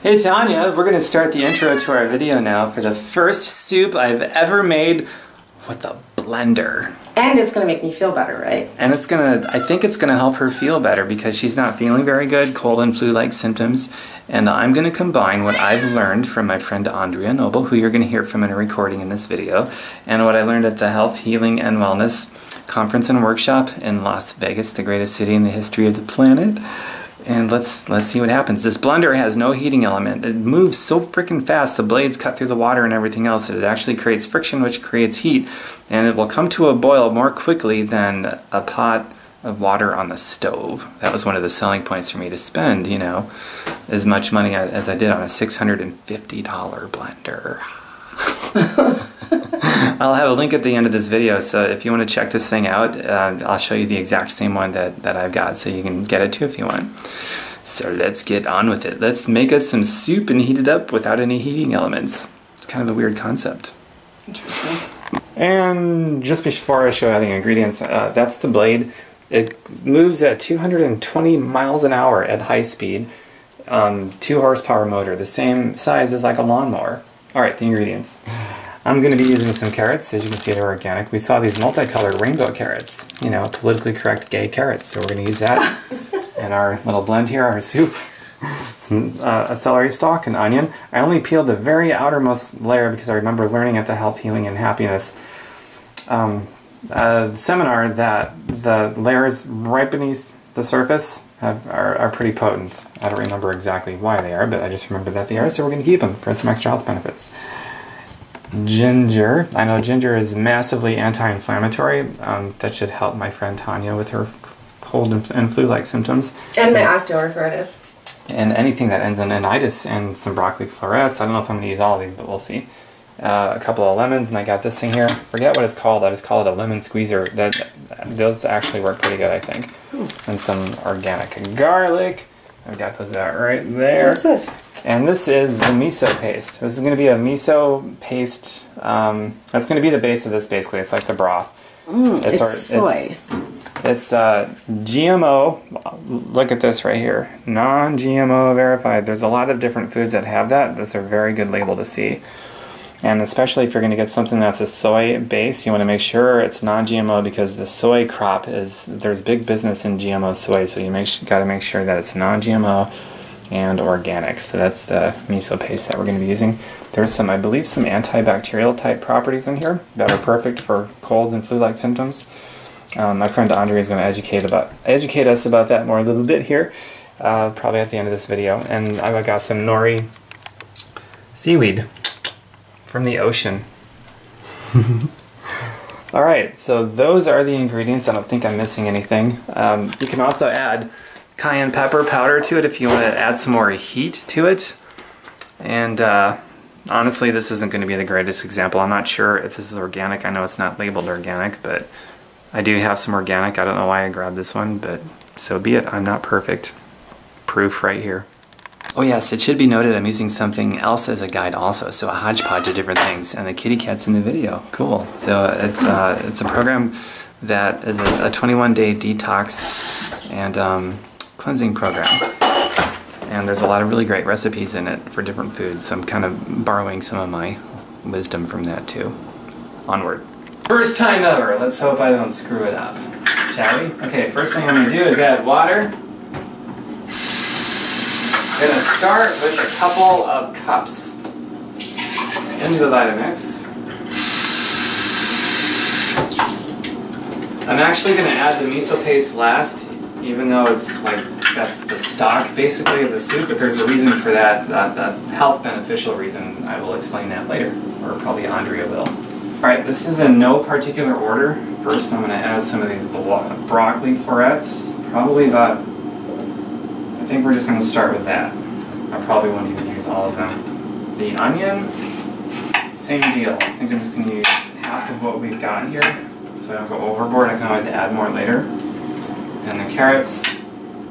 Hey Tanya, we're going to start the intro to our video now for the first soup I've ever made with a blender. And it's going to make me feel better, right? And it's going to, I think it's going to help her feel better because she's not feeling very good, cold and flu-like symptoms. And I'm going to combine what I've learned from my friend Andrea Noble, who you're going to hear from in a recording in this video, and what I learned at the Health, Healing, and Wellness Conference and Workshop in Las Vegas, the greatest city in the history of the planet. And let's see what happens. This blender has no heating element. It moves so freaking fast, the blades cut through the water and everything else, that it actually creates friction, which creates heat. And it will come to a boil more quickly than a pot of water on the stove. That was one of the selling points for me to spend, you know, as much money as I did on a $650 blender. I'll have a link at the end of this video, so if you want to check this thing out, I'll show you the exact same one that I've got, so you can get it too if you want. So let's get on with it. Let's make us some soup and heat it up without any heating elements. It's kind of a weird concept. Interesting. And just before I show you the ingredients, that's the blade. It moves at 220 miles an hour at high speed. 2 horsepower motor, the same size as like a lawnmower. Alright, the ingredients. I'm going to be using some carrots. As you can see, they're organic. We saw these multicolored rainbow carrots, you know, politically correct gay carrots. So we're going to use that in our little blend here, our soup. Some a celery stalk, an onion. I only peeled the very outermost layer because I remember learning at the Health, Healing, and Happiness seminar that the layers right beneath the surface are pretty potent. I don't remember exactly why they are, but I just remember that they are, so we're going to keep them for some extra health benefits. Ginger. I know ginger is massively anti-inflammatory. That should help my friend Tanya with her cold and flu-like symptoms. And my osteoarthritis. And anything that ends in anitis, and some broccoli florets. I don't know if I'm going to use all of these, but we'll see. A couple of lemons, and I got this thing here. Forget what it's called. I just call it a lemon squeezer. Those actually work pretty good, I think. And some organic garlic. I've got those out right there. What's this? And this is the miso paste. This is going to be a miso paste. That's going to be the base of this, basically. It's like the broth. It's soy. It's GMO. Look at this right here. Non-GMO verified. There's a lot of different foods that have that. That's a very good label to see. And especially if you're going to get something that's a soy base, you want to make sure it's non-GMO, because the soy crop there's big business in GMO soy, so you got to make sure that it's non-GMO and organic. So that's the miso paste that we're going to be using. There's some, I believe, some antibacterial type properties in here that are perfect for colds and flu-like symptoms. My friend Andrea is going to educate us about that more a little bit here, probably at the end of this video. And I've got some nori seaweed from the ocean. Alright, so those are the ingredients. I don't think I'm missing anything. You can also add cayenne pepper powder to it if you want to add some more heat to it. And honestly, this isn't going to be the greatest example. I'm not sure if this is organic. I know it's not labeled organic, but I do have some organic. I don't know why I grabbed this one, but so be it. I'm not perfect. Proof right here. Oh yes, it should be noted I'm using something else as a guide also, so a hodgepodge of different things, and the kitty cat's in the video. Cool. So it's a program that is a 21-day detox and cleansing program. And there's a lot of really great recipes in it for different foods, so I'm kind of borrowing some of my wisdom from that too. Onward. First time ever. Let's hope I don't screw it up. Shall we? Okay, first thing I'm going to do is add water. I'm going to start with a couple of cups into the Vitamix. I'm actually going to add the miso paste last, even though it's like that's the stock basically of the soup, but there's a reason for that, that health beneficial reason. I will explain that later, or probably Andrea will. Alright, this is in no particular order. First I'm going to add some of these broccoli florets, probably about, I think we're just going to start with that. I probably won't even use all of them. The onion, same deal. I think I'm just going to use half of what we've got here, so I don't go overboard. I can always add more later. And the carrots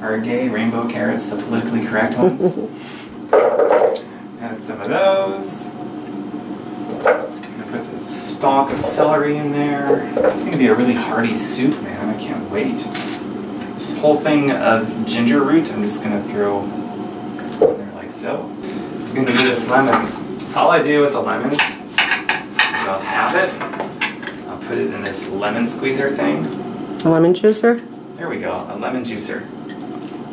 are gay rainbow carrots, the politically correct ones. Add some of those. I'm going to put this stalk of celery in there. It's going to be a really hearty soup, man. I can't wait. This whole thing of ginger root, I'm just going to throw in there like so. It's going to be this lemon. All I do with the lemons is I'll have it. I'll put it in this lemon squeezer thing. A lemon juicer? There we go, a lemon juicer.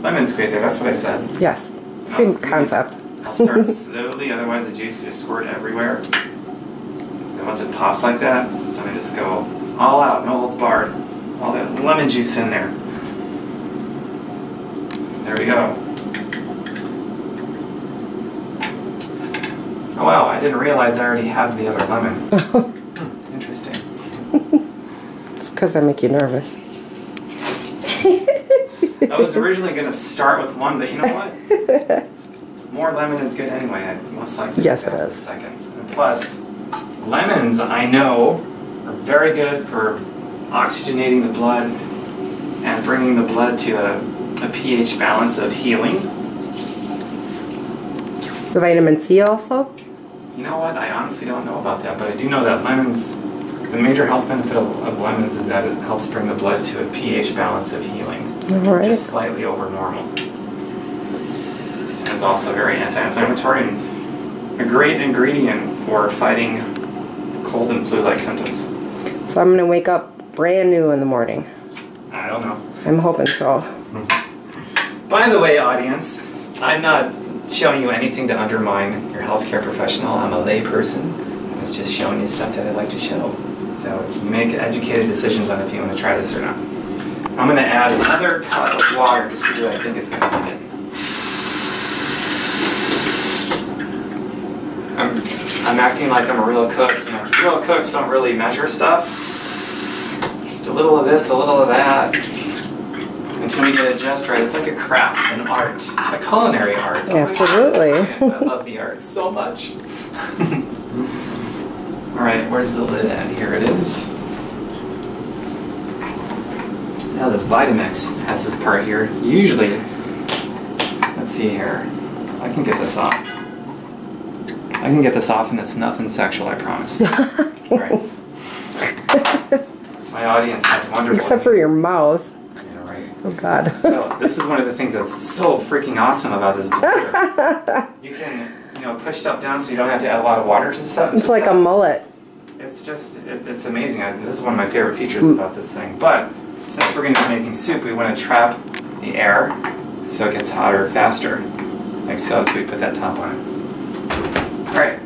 Lemon squeezer, that's what I said. Yes, same concept. I'll start slowly, otherwise the juice can just squirt everywhere. And once it pops like that, I'm going to just go all out, no holds barred. All that lemon juice in there. There we go. Oh wow, I didn't realize I already had the other lemon. Interesting. It's because I make you nervous. I was originally going to start with one, but you know what? More lemon is good anyway. I most likely yes, it is. Second. And plus, lemons, I know, are very good for oxygenating the blood and bringing the blood to a pH balance of healing. The vitamin C also? You know what? I honestly don't know about that, but I do know that lemons, the major health benefit of lemons is that it helps bring the blood to a pH balance of healing. All right. Just slightly over normal. And it's also very anti-inflammatory and a great ingredient for fighting cold and flu-like symptoms. So I'm going to wake up brand new in the morning. I don't know. I'm hoping so. By the way, audience, I'm not showing you anything to undermine your healthcare professional. I'm a lay person. It's just showing you stuff that I like to show. So you make educated decisions on if you want to try this or not. I'm going to add another cup of water to see what I think is going to be in it. I'm acting like I'm a real cook. You know, real cooks don't really measure stuff. Just a little of this, a little of that, until we get it just right. It's like a craft, an art, a culinary art. Absolutely. I love the art so much. All right, where's the lid at? Here it is. Now this Vitamix has this part here. Usually, let's see here. I can get this off. I can get this off and it's nothing sexual, I promise. All right. My audience has wonderful. Except for your mouth. Yeah, right. Oh God. So this is one of the things that's so freaking awesome about this blender. You can, push stuff down so you don't have to add a lot of water to stuff. It's like a mullet. It's just, it's amazing. This is one of my favorite features about this thing. But since we're going to be making soup, we want to trap the air so it gets hotter faster. Like so, so we put that top on it. Alright,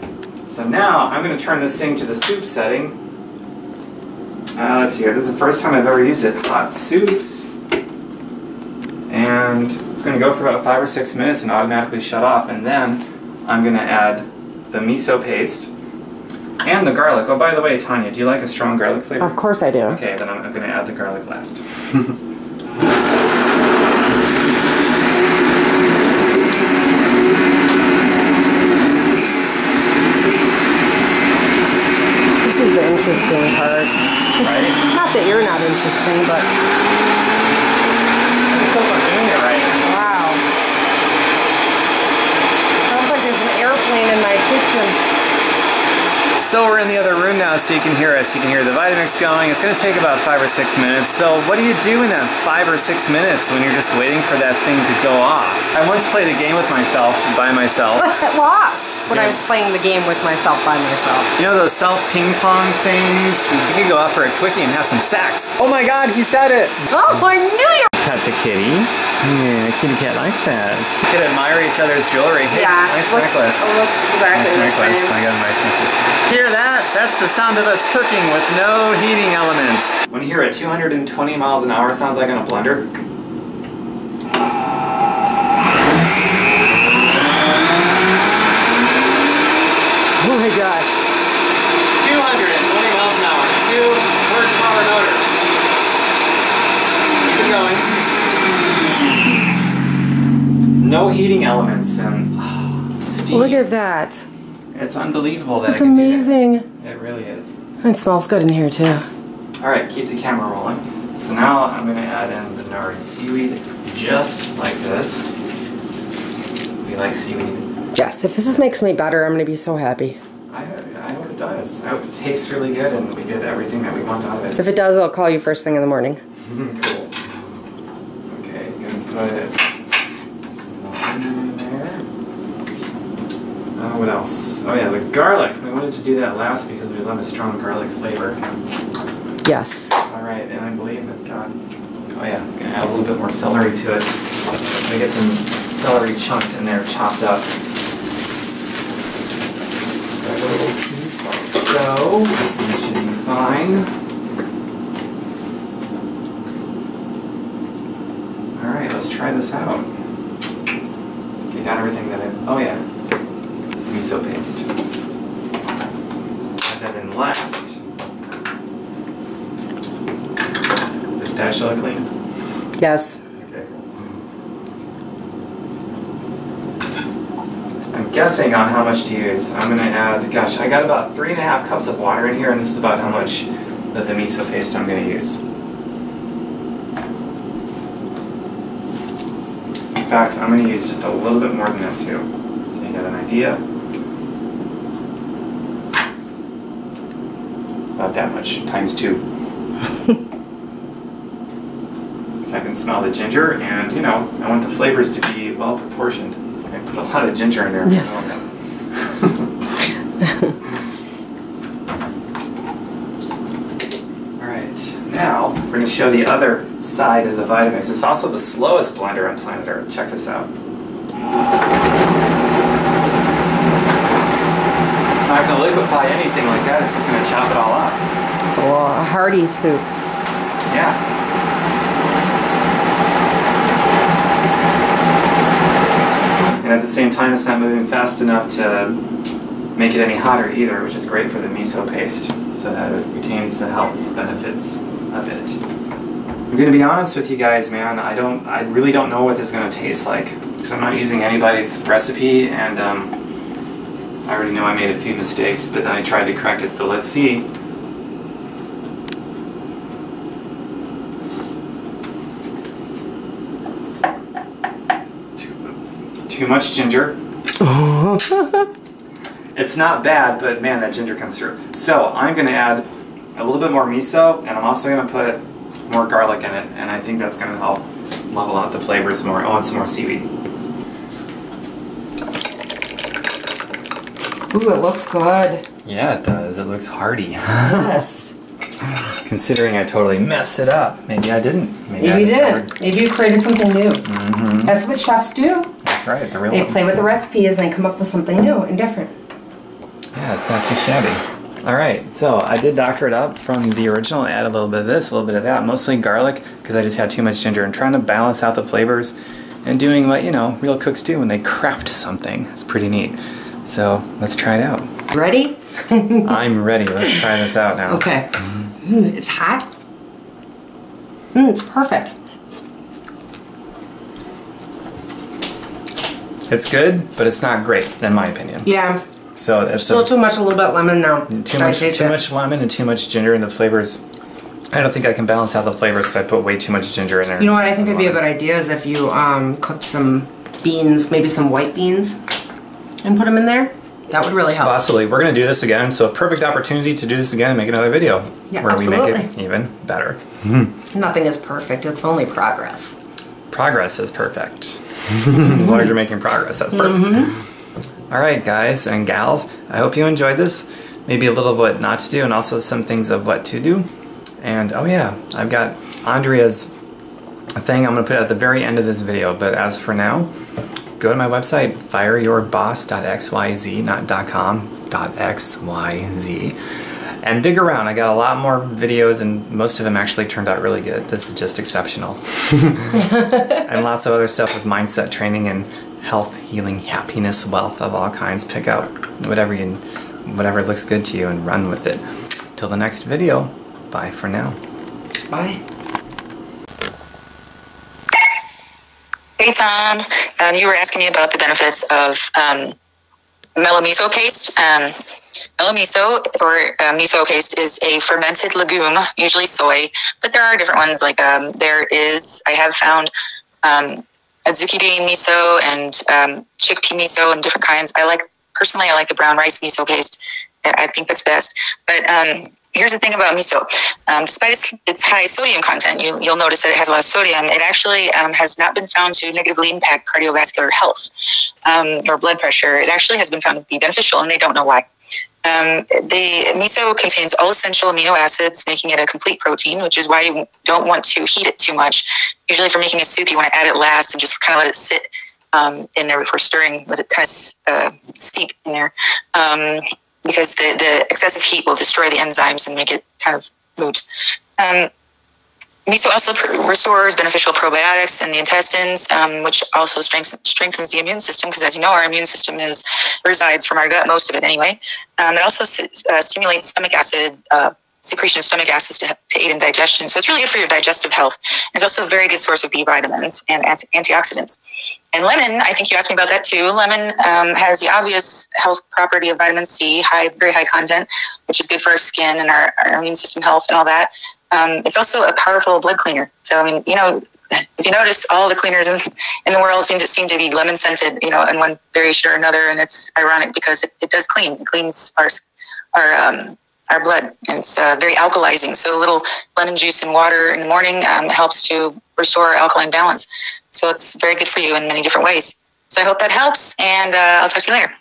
so now I'm going to turn this thing to the soup setting. Let's see here, this is the first time I've ever used it. Hot soups. And it's going to go for about 5 or 6 minutes and automatically shut off. And then I'm going to add the miso paste and the garlic. Oh, by the way, Tanya, do you like a strong garlic flavor? Of course I do. Okay, then I'm going to add the garlic last. This is the interesting part. Right? Not that you're not interesting, but... Let's hope I'm doing it right. Wow. Sounds like there's an airplane in my kitchen. So we're in the other room now so you can hear us. You can hear the Vitamix going. It's going to take about 5 or 6 minutes. So what do you do in that 5 or 6 minutes when you're just waiting for that thing to go off? I once played a game with myself, by myself. Lost when I was playing the game with myself by myself. You know those self ping pong things? You could go out for a quickie and have some sex. Oh my God, he said it! Oh, I knew you! Pet the kitty. Yeah, kitty cat likes that. You could admire each other's jewelry. Hey, yeah, nice necklace. Almost exactly nice the necklace. same. I got a nice necklace. Hear that? That's the sound of us cooking with no heating elements. When you hear it 220 miles an hour sounds like on a blender. Oh my God. 220 miles an hour. 2 horsepower motor. Keep it going. No heating elements and steam. Look at that. It's unbelievable that it's amazing. It really is. It smells good in here too. Alright, keep the camera rolling. So now I'm going to add in the nori seaweed just like this. We like seaweed. Yes, if this makes me better, I'm going to be so happy. I hope it does. I hope it tastes really good and we get everything that we want out of it. If it does, I'll call you first thing in the morning. Cool. Okay, gonna put some lemon in there. What else? Oh yeah, the garlic. We wanted to do that last because we love a strong garlic flavor. Yes. Alright, and I believe I've got... Oh yeah, I'm going to add a little bit more celery to it. So we get some celery chunks in there chopped up. A little piece like so. That should be fine. Alright, let's try this out. Okay, got everything that I... Oh yeah. Miso paste. Add that in last. The spatula clean? Yes. Okay. I'm guessing on how much to use. I'm going to add, gosh, I got about 3.5 cups of water in here, and this is about how much of the miso paste I'm going to use. In fact, I'm going to use just a little bit more than that too. So you get an idea. About that much, times 2. So I can smell the ginger, and you know, I want the flavors to be well proportioned. I put a lot of ginger in there. Yes. Alright, now we're going to show the other side of the Vitamix. It's also the slowest blender on planet Earth. Check this out. It's not going to liquefy anything like that, it's just going to chop it all up. Or a hearty soup. Yeah. And at the same time, it's not moving fast enough to make it any hotter either, which is great for the miso paste, so that it retains the health benefits of it. I'm going to be honest with you guys, man, I really don't know what this is going to taste like, because I'm not using anybody's recipe, and I already know I made a few mistakes, but then I tried to correct it, so let's see. Too much ginger. It's not bad, but man, that ginger comes through. So I'm going to add a little bit more miso, and I'm also going to put more garlic in it, and I think that's going to help level out the flavors more. Oh, and some more seaweed. Ooh, it looks good. Yeah, it does. It looks hearty. Yes. Considering I totally messed it up. Maybe I didn't. Maybe you didn't. Maybe you created something new. Mm-hmm. That's what chefs do. That's right, the real They one. play with the recipes and they come up with something new and different. Yeah, it's not too shabby. Alright, so I did doctor it up from the original, add a little bit of this, a little bit of that, mostly garlic, because I just had too much ginger, and trying to balance out the flavors and doing what, you know, real cooks do when they craft something. It's pretty neat. So, let's try it out. Ready? I'm ready. Let's try this out now. Okay. It's hot. It's perfect. It's good, but it's not great, in my opinion. Yeah. So it's Still too much, a little bit lemon now. Too much lemon and too much ginger in the flavors. I don't think I can balance out the flavors, so I put way too much ginger in there. You know what I think would be a good idea is if you cooked some beans, maybe some white beans, and put them in there. That would really help. Possibly. We're going to do this again, so a perfect opportunity to do this again and make another video. Yeah, where absolutely. we make it even better. Nothing is perfect. It's only progress. Progress is perfect. As long as you're making progress, that's perfect. Alright guys and gals, I hope you enjoyed this. Maybe a little of what not to do and also some things of what to do. And oh yeah, I've got Andrea's thing I'm going to put at the very end of this video, but as for now, go to my website, fireyourboss.xyz, not .com, .xyz, and dig around. I got a lot more videos, and most of them actually turned out really good. This is just exceptional. And lots of other stuff with mindset training and health, healing, happiness, wealth of all kinds. Pick out whatever looks good to you and run with it. Till the next video, bye for now. Bye. Hey Tom, you were asking me about the benefits of mellow miso paste. Mellow miso or miso paste is a fermented legume, usually soy, but there are different ones. Like I have found adzuki bean miso and chickpea miso and different kinds. Personally I like the brown rice miso paste. I think that's best. But here's the thing about miso. Despite its high sodium content, you'll notice that it has a lot of sodium. It actually has not been found to negatively impact cardiovascular health or blood pressure. It actually has been found to be beneficial, and they don't know why. The miso contains all essential amino acids, making it a complete protein, which is why you don't want to heat it too much. Usually for making a soup, you want to add it last and just kind of let it sit in there before stirring, let it kind of steep in there. Because the excessive heat will destroy the enzymes and make it kind of moot. Miso also restores beneficial probiotics in the intestines, which also strengthens the immune system, because as you know, our immune system resides from our gut, most of it anyway. It also stimulates stomach acid, secretion of stomach acids to aid in digestion. So it's really good for your digestive health. It's also a very good source of B vitamins and antioxidants. And lemon, I think you asked me about that too. Lemon has the obvious health property of vitamin C, very high content, which is good for our skin and our immune system health and all that. It's also a powerful blood cleaner. So, I mean, if you notice, all the cleaners in the world seem to be lemon scented, in one variation or another. And it's ironic because it does clean. It cleans our blood, and it's very alkalizing. So a little lemon juice and water in the morning helps to restore alkaline balance. So it's very good for you in many different ways. So I hope that helps, and I'll talk to you later.